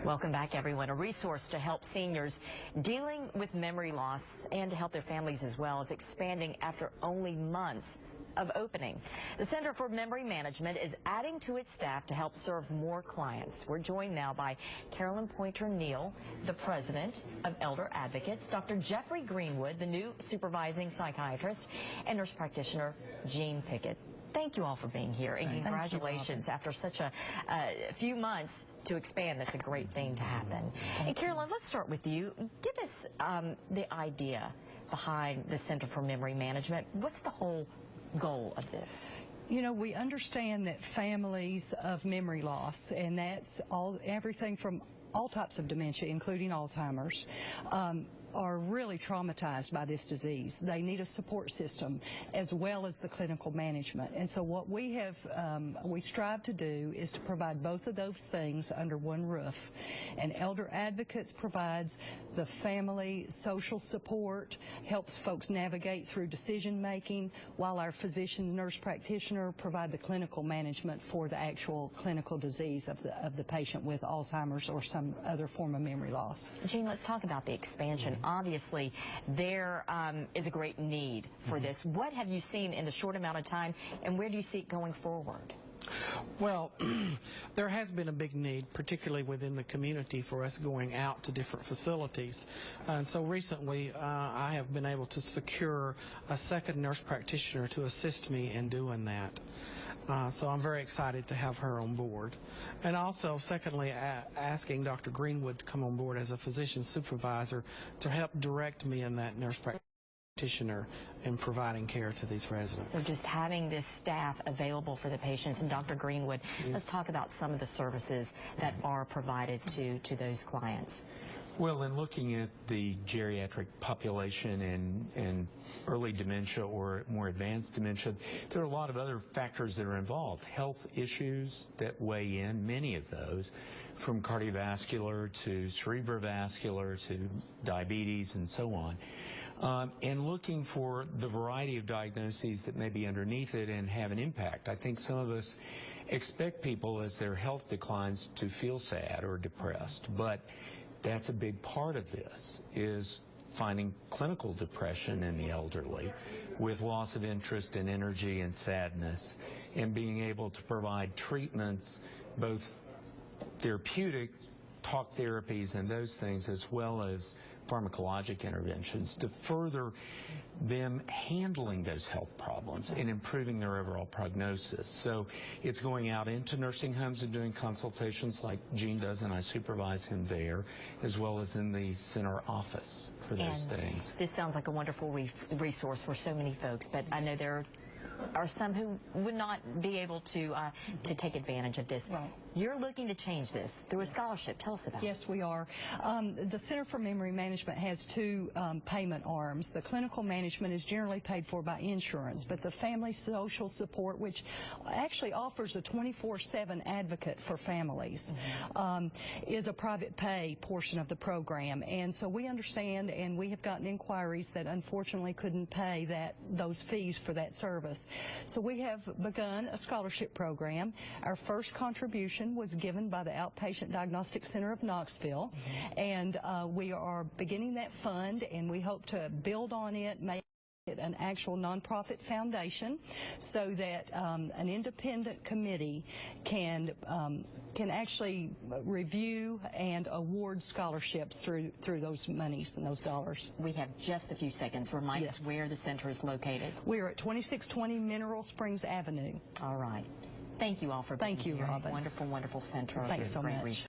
Welcome back, everyone. A resource to help seniors dealing with memory loss and to help their families as well is expanding after only months of opening. The Center for Memory Management is adding to its staff to help serve more clients. We're joined now by Carolyn Pointer-Neal, the president of Elder Advocates, Dr. Jeffrey Greenwood, the new supervising psychiatrist, and nurse practitioner Jean Pickett. Thank you all for being here, and congratulations after such a few months to expand. That's a great thing to happen. And Carolyn, let's start with you. Give us the idea behind the Center for Memory Management. What's the whole goal of this? You know, we understand that families of memory loss, and that's everything from all types of dementia, including Alzheimer's, are really traumatized by this disease. They need a support system as well as the clinical management. And so what we strive to do is to provide both of those things under one roof. And Elder Advocates provides the family social support, helps folks navigate through decision making, while our physician nurse practitioner provide the clinical management for the actual clinical disease of the patient with Alzheimer's or some other form of memory loss. Jean, let's talk about the expansion. Obviously, there is a great need for this. What have you seen in the short amount of time, and where do you see it going forward? Well, there has been a big need, particularly within the community, for us going out to different facilities. And so recently, I have been able to secure a second nurse practitioner to assist me in doing that. So I'm very excited to have her on board. And also, secondly, asking Dr. Greenwood to come on board as a physician supervisor to help direct me in that nurse practitioner in providing care to these residents. So just having this staff available for the patients. And Dr. Greenwood, let's talk about some of the services that are provided to those clients. Well, in looking at the geriatric population and early dementia or more advanced dementia, there are a lot of other factors that are involved. Health issues that weigh in, many of those, from cardiovascular to cerebrovascular to diabetes and so on. And looking for the variety of diagnoses that may be underneath it and have an impact. I think some of us expect people, as their health declines, to feel sad or depressed, but that's a big part of this, is finding clinical depression in the elderly with loss of interest and energy and sadness, and being able to provide treatments, both therapeutic, talk therapies and those things, as well as pharmacologic interventions to further them handling those health problems and improving their overall prognosis. So it's going out into nursing homes and doing consultations like Jean does, and I supervise him there, as well as in the center office for those things. This sounds like a wonderful resource for so many folks, but I know there are some who would not be able to take advantage of this. Right. You're looking to change this through a scholarship. Tell us about it. Yes, we are. The Center for Memory Management has two payment arms. The clinical management is generally paid for by insurance, but the family social support, which actually offers a 24/7 advocate for families, is a private pay portion of the program. And so we understand, and we have gotten inquiries that unfortunately couldn't pay those fees for that service. So we have begun a scholarship program. Our first contribution was given by the Outpatient Diagnostic Center of Knoxville, and we are beginning that fund, and we hope to build on it, make it an actual nonprofit foundation, so that an independent committee can actually review and award scholarships through those monies and those dollars. We have just a few seconds. Remind us where the center is located. We are at 2620 Mineral Springs Avenue. All right. Thank you all for being here. Thank you, Robin. Wonderful, wonderful center. Thanks so much.